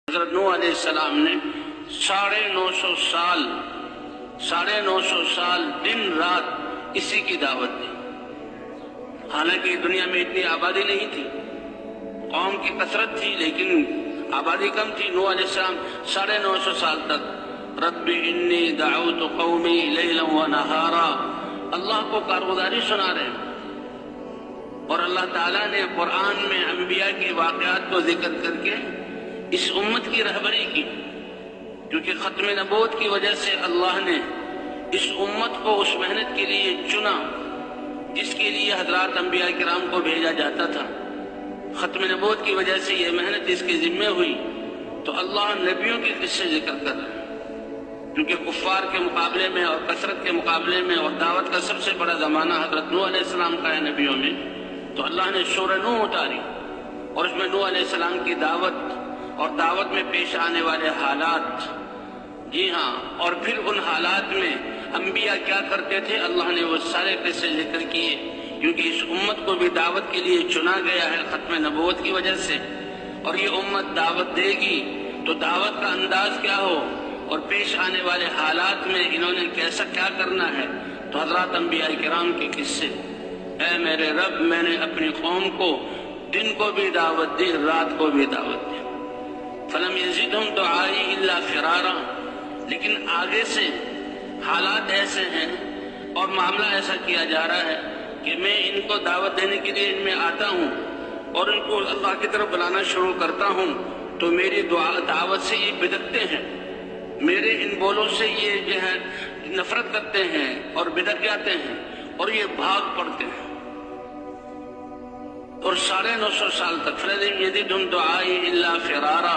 حضرت نوح علیہ السلام نے 950 سال دن رات اسی کی دعوت دی۔ حالانکہ دنیا میں اتنی آبادی نہیں تھی، قوم کی کثرت تھی لیکن آبادی کم تھی۔ نوح علیہ السلام 950 سال تک رب انی دعوت قومی لیلا و نہارا اللہ کو کارگزاری سنا رہے ہیں، اور اللہ تعالیٰ نے قرآن میں انبیاء کے واقعات کو ذکر کر کے اس امت کی رہبری کی، کیونکہ ختم نبوت کی وجہ سے اللہ نے اس امت کو اس محنت کے لیے چنا جس کے لیے حضرات انبیاء کرام کو بھیجا جاتا تھا۔ ختم نبوت کی وجہ سے یہ محنت جس کے ذمہ ہوئی، تو اللہ نبیوں کے قصے ذکر کر رہے ہیں، کیونکہ کفار کے مقابلے میں اور کثرت کے مقابلے میں اور دعوت کا سب سے بڑا زمانہ حضرت نوح علیہ السلام کا ہے نبیوں میں۔ تو اللہ نے سورہ نوح اتاری اور اس میں نوح علیہ السلام کی دعوت اور دعوت میں پیش آنے والے حالات، جی ہاں، اور پھر ان حالات میں انبیاء کیا کرتے تھے، اللہ نے وہ سارے قصے ذکر کیے، کیونکہ اس امت کو بھی دعوت کے لیے چنا گیا ہے ختم نبوت کی وجہ سے، اور یہ امت دعوت دے گی تو دعوت کا انداز کیا ہو اور پیش آنے والے حالات میں انہوں نے کیسا کیا کرنا ہے۔ تو حضرات انبیاء کرام کے قصے، اے میرے رب میں نے اپنی قوم کو دن کو بھی دعوت دی، رات کو بھی دعوت دی، فلم یزدہم دعائی الا فرارا، لیکن آگے سے حالات ایسے ہیں اور معاملہ ایسا کیا جا رہا ہے کہ میں ان کو دعوت دینے کے لیے ان میں آتا ہوں اور ان کو اللہ کی طرف بلانا شروع کرتا ہوں، تو میری دعوت سے یہ بدکتے ہیں، میرے ان بولوں سے یہ جو ہے نفرت کرتے ہیں اور بدک جاتے ہیں اور یہ بھاگ پڑتے ہیں۔ اور 950 سال تک فلم یزدہم دعائی الا فرارا،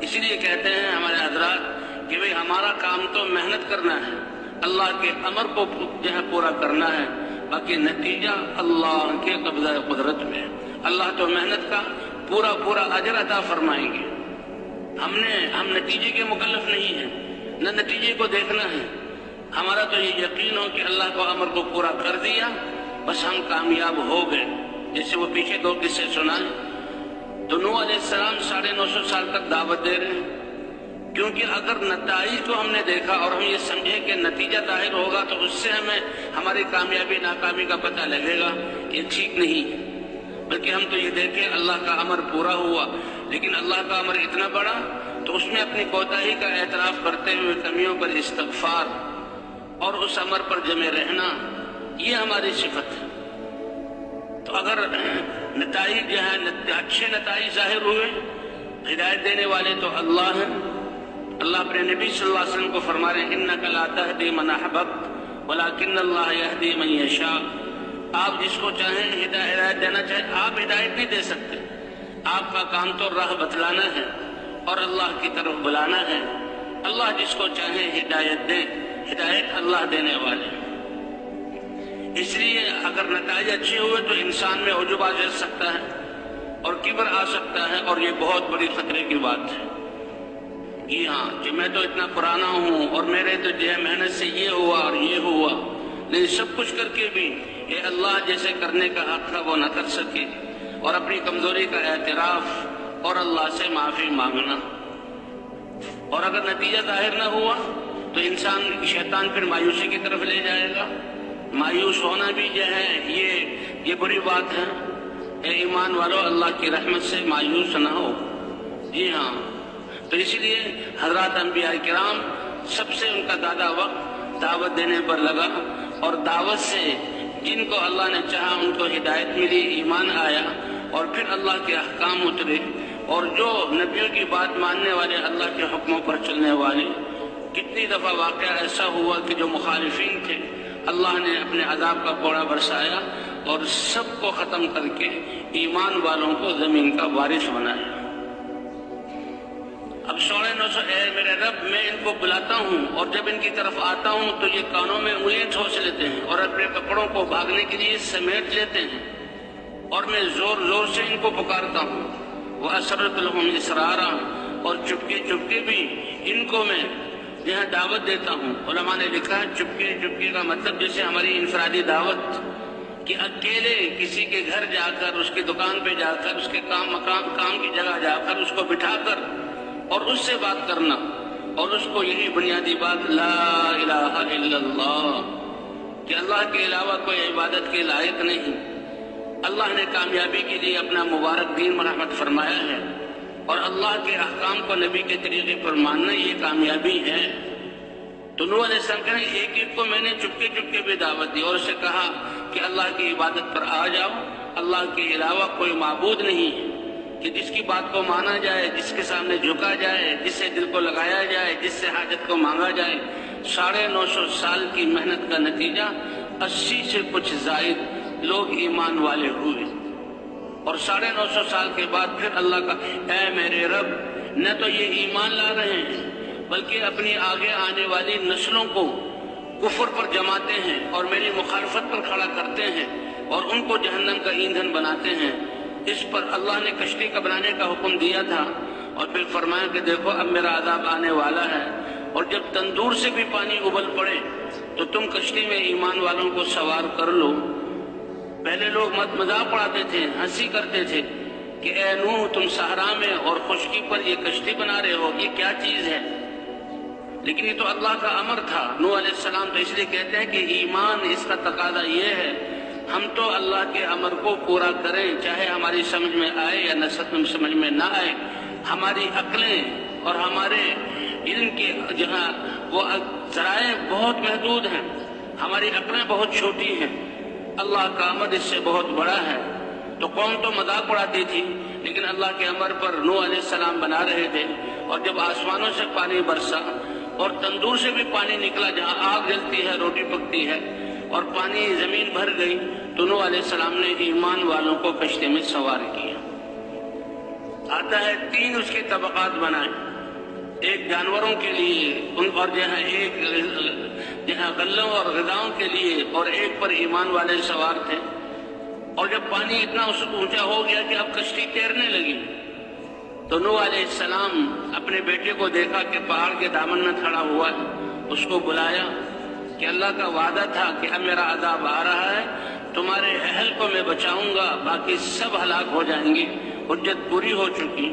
اسی لیے کہتے ہیں ہمارے حضرات کہ بھئی ہمارا کام تو محنت کرنا ہے، اللہ کے امر کو جو ہے پورا کرنا ہے، باقی نتیجہ اللہ کے قبضہ قدرت میں ہے۔ اللہ تو محنت کا پورا اجر عطا فرمائیں گے، ہم نتیجے کے مکلف نہیں ہیں، نہ نتیجے کو دیکھنا ہے، ہمارا تو یہ یقین ہو کہ اللہ کو امر کو پورا کر دیا، بس ہم کامیاب ہو گئے۔ جیسے وہ پیچھے 2 قصے سنائیں، تو نوح علیہ السلام 950 سال تک دعوت دے رہے ہیں، کیونکہ اگر نتائج کو ہم نے دیکھا اور ہم یہ سمجھیں کہ نتیجہ ظاہر ہوگا تو اس سے ہمیں ہماری کامیابی ناکامی کا پتہ لگے گا، یہ ٹھیک نہیں ہے، بلکہ ہم تو یہ دیکھیں اللہ کا امر پورا ہوا، لیکن اللہ کا امر اتنا بڑا تو اس میں اپنی کوتاہی کا اعتراف کرتے ہوئے کمیوں پر استغفار اور اس امر پر جمے رہنا، یہ ہماری صفت ہے۔ تو اگر نتائج جو ہے اچھے نتائج ظاہر ہوئے، ہدایت دینے والے تو اللہ ہیں۔ اللہ اپنے نبی صلی اللہ علیہ وسلم کو فرما رہے ہیں انک لا تہدی من احببت ولکن اللہ یہدی من یشاء، آپ جس کو چاہیں ہدایت دینا چاہیں، آپ ہدایت نہیں دے سکتے، آپ کا کام تو راہ بتلانا ہے اور اللہ کی طرف بلانا ہے۔ اللہ جس کو چاہیں ہدایت دے، ہدایت اللہ دینے والے۔ اس لیے اگر نتائج اچھے ہوئے تو انسان میں عجب آ جا سکتا ہے اور کبر آ سکتا ہے، اور یہ بہت بڑی خطرے کی بات ہے۔ جی ہاں، کہ میں تو اتنا پرانا ہوں اور میرے تو جو ہے محنت سے یہ ہوا اور یہ ہوا، لیکن سب کچھ کر کے بھی یہ اللہ جیسے کرنے کا حق تھا وہ نہ کر سکے، اور اپنی کمزوری کا اعتراف اور اللہ سے معافی مانگنا۔ اور اگر نتیجہ ظاہر نہ ہوا تو انسان شیطان پھر مایوسی کی طرف لے جائے گا۔ مایوس ہونا بھی جو ہے یہ بری بات ہے۔ اے ایمان والو، اللہ کی رحمت سے مایوس نہ ہو۔ جی ہاں، تو اسی لیے حضرات انبیاء کرام سب سے ان کا زیادہ وقت دعوت دینے پر لگا، اور دعوت سے جن کو اللہ نے چاہا ان کو ہدایت ملی، ایمان آیا، اور پھر اللہ کے احکام اترے، اور جو نبیوں کی بات ماننے والے، اللہ کے حکموں پر چلنے والے۔ کتنی دفعہ واقعہ ایسا ہوا کہ جو مخالفین تھے اللہ نے اپنے عذاب کا کوڑا برسایا اور سب کو ختم کر کے ایمان والوں کو زمین کا وارث بنایا۔ اب 950 اے میرے رب میں ان کو بلاتا ہوں اور جب ان کی طرف آتا ہوں تو یہ کانوں میں انگلیاں ٹھوس لیتے ہیں اور اپنے کپڑوں کو بھاگنے کے لیے سمیٹ لیتے ہیں، اور میں زور زور سے ان کو پکارتا ہوں، وَأَسْرَرْتُ لَهُمْ إِسْرَارًا، اور چپکے چپکے بھی ان کو میں یہاں دعوت دیتا ہوں۔ علماء نے لکھا ہے چپکے چپکے کا مطلب جیسے ہماری انفرادی دعوت، کہ اکیلے کسی کے گھر جا کر، اس کی دکان پہ جا کر، اس کے کام کی جگہ جا کر اس کو بٹھا کر اس سے بات کرنا، اور اس کو یہی بنیادی بات لا الہ الا اللہ، کہ اللہ کے علاوہ کوئی عبادت کے لائق نہیں۔ اللہ نے کامیابی کے لیے اپنا مبارک دین مرحمت فرمایا ہے، اور اللہ کے احکام کو نبی کے طریقے پر ماننا یہ کامیابی ہے۔ تو نوح علیہ السلام کہنے ایک ایک کو میں نے چپکے چپکے بھی دعوت دی، اور اسے کہا کہ اللہ کی عبادت پر آ جاؤ، اللہ کے علاوہ کوئی معبود نہیں ہے کہ جس کی بات کو مانا جائے، جس کے سامنے جھکا جائے، جس سے دل کو لگایا جائے، جس سے حاجت کو مانگا جائے۔ 950 سال کی محنت کا نتیجہ 80 سے کچھ زائد لوگ ایمان والے ہوئے، اور 950 سال کے بعد پھر اللہ کا اے میرے رب، نہ تو یہ ایمان لا رہے ہیں بلکہ اپنی آگے آنے والی نسلوں کو کفر پر جماتے ہیں اور میری مخالفت پر کھڑا کرتے ہیں اور ان کو جہنم کا ایندھن بناتے ہیں۔ اس پر اللہ نے کشتی کا بنانے کا حکم دیا تھا، اور پھر فرمایا کہ دیکھو اب میرا عذاب آنے والا ہے، اور جب تندور سے بھی پانی ابل پڑے تو تم کشتی میں ایمان والوں کو سوار کر لو۔ پہلے لوگ مذاق اڑاتے تھے، ہنسی کرتے تھے کہ اے نوح تم صحرا میں اور خشکی پر یہ کشتی بنا رہے ہو، یہ کیا چیز ہے؟ لیکن یہ تو اللہ کا امر تھا۔ نوح علیہ السلام تو اس لیے کہتے ہیں کہ ایمان اس کا تقاضا یہ ہے ہم تو اللہ کے امر کو پورا کریں، چاہے ہماری سمجھ میں آئے یا سمجھ میں نہ آئے۔ ہماری عقلیں اور ہمارے علم کے جہاں وہ ذرائع بہت محدود ہیں، ہماری عقلیں بہت چھوٹی ہیں، اللہ کا امر اس سے بہت بڑا ہے۔ تو قوم تو مذاق اڑاتی تھی، لیکن اللہ کے امر پر نوح علیہ السلام بنا رہے تھے، اور جب آسمانوں سے پانی برسا اور تندور سے بھی پانی نکلا، جہاں آگ جلتی ہے روٹی پکتی ہے، اور پانی زمین بھر گئی، تو نوح علیہ السلام نے ایمان والوں کو کشتی میں سوار کیا۔ آتا ہے 3 اس کے طبقات بنائے، ایک جانوروں کے لیے اور جہاں غلوں اور غذاؤں کے لیے، اور ایک پر ایمان والے سوار تھے۔ اور جب پانی اتنا اونچا ہو گیا کہ اب کشتی تیرنے لگی، تو نوح علیہ السلام اپنے بیٹے کو دیکھا کہ پہاڑ کے دامن میں کھڑا ہوا ہے، اس کو بلایا کہ اللہ کا وعدہ تھا کہ اب میرا عذاب آ رہا ہے، تمہارے اہل کو میں بچاؤں گا، باقی سب ہلاک ہو جائیں گے، حجت پوری ہو چکی۔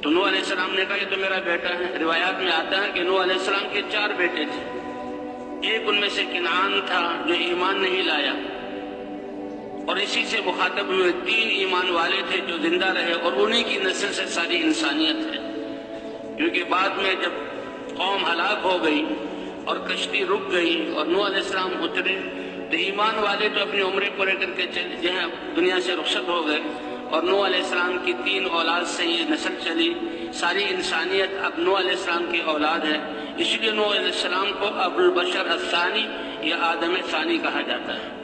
تو نوح علیہ السلام نے کہا یہ تو میرا بیٹا ہے۔ روایات میں آتا ہے کہ نوح علیہ السلام کے 4 بیٹے تھے، ایک ان میں سے کنعان تھا جو ایمان نہیں لایا، اور اسی سے مخاطب ہوئے 3 ایمان والے تھے جو زندہ رہے، اور انہی کی نسل سے ساری انسانیت ہے۔ کیونکہ بعد میں جب قوم ہلاک ہو گئی اور کشتی رک گئی اور نوح علیہ السلام اترے، تو ایمان والے تو اپنی عمریں پورے کر کے جہاں دنیا سے رخصت ہو گئے، اور نوح علیہ السلام کی 3 اولاد سے یہ نسل چلی، ساری انسانیت اب نوح علیہ السلام کی اولاد ہے۔ اس لیے نوح علیہ السلام کو ابو البشر الثانی یا آدم ثانی کہا جاتا ہے۔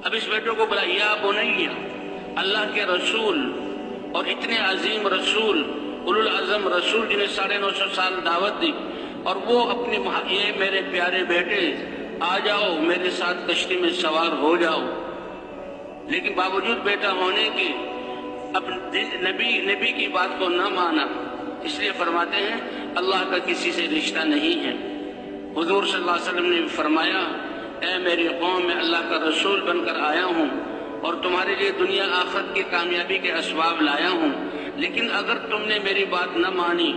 اب اس بیٹوں کو بلا یا بنیا، اللہ کے رسول اور اتنے عظیم رسول، اولو العزم رسول جنہیں 950 سال دعوت دی، اور وہ اپنی یہ میرے پیارے بیٹے آ جاؤ میرے ساتھ کشتی میں سوار ہو جاؤ۔ لیکن باوجود بیٹا ہونے کے اب نبی کی بات کو نہ مانا، اس لیے فرماتے ہیں اللہ کا کسی سے رشتہ نہیں ہے۔ حضور صلی اللہ علیہ وسلم نے فرمایا اے میری قوم، میں اللہ کا رسول بن کر آیا ہوں اور تمہارے لیے دنیا آخرت کی کامیابی کے اسباب لایا ہوں، لیکن اگر تم نے میری بات نہ مانی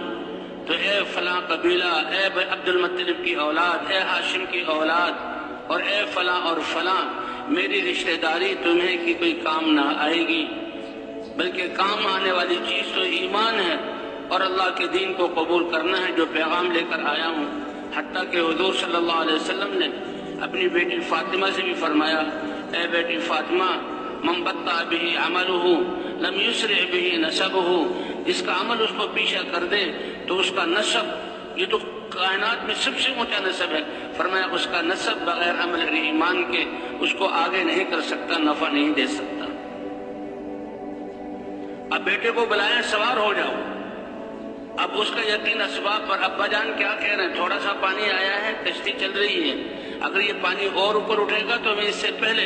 تو اے فلاں قبیلہ، اے عبد المطلب کی اولاد، اے ہاشم کی اولاد، اور اے فلاں اور فلاں، میری رشتہ داری تمہیں کی کوئی کام نہ آئے گی، بلکہ کام آنے والی چیز تو ایمان ہے اور اللہ کے دین کو قبول کرنا ہے جو پیغام لے کر آیا ہوں۔ حتیٰ کہ حضور صلی اللہ علیہ وسلم نے اپنی بیٹی فاطمہ سے بھی فرمایا اے بیٹی فاطمہ، من بطأ بہ عملہ لم یسرع بہ نسبہ، جس کا عمل اس کو پیچھے کر دے تو اس کا نسب، یہ تو کائنات میں سب سے اونچا نسب ہے، فرمایا اس کا نسب بغیر عمل ایمان کے اس کو آگے نہیں کر سکتا، نفع نہیں دے سکتا۔ اب بیٹے کو بلایا سوار ہو جاؤ، اب اس کا یقین اسباب پر، ابا جان کیا کہہ رہے ہیں، تھوڑا سا پانی آیا ہے، کشتی چل رہی ہے، اگر یہ پانی اور اوپر اٹھے گا تو میں اس سے پہلے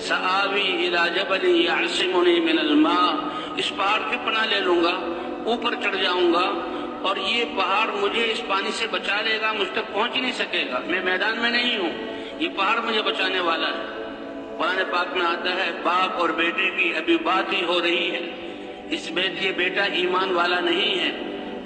سآوی الی جبل یعصمنی من الماء، اس پہاڑ کی پناہ لے لوں گا، اوپر چڑھ جاؤں گا اور یہ پہاڑ مجھے اس پانی سے بچا لے گا، مجھ تک پہنچ نہیں سکے گا، میں میدان میں نہیں ہوں، یہ پہاڑ مجھے بچانے والا ہے۔ قرآن پاک میں آتا ہے باپ اور بیٹے کی ابھی بات ہی ہو رہی ہے، یہ بیٹا ایمان والا نہیں ہے،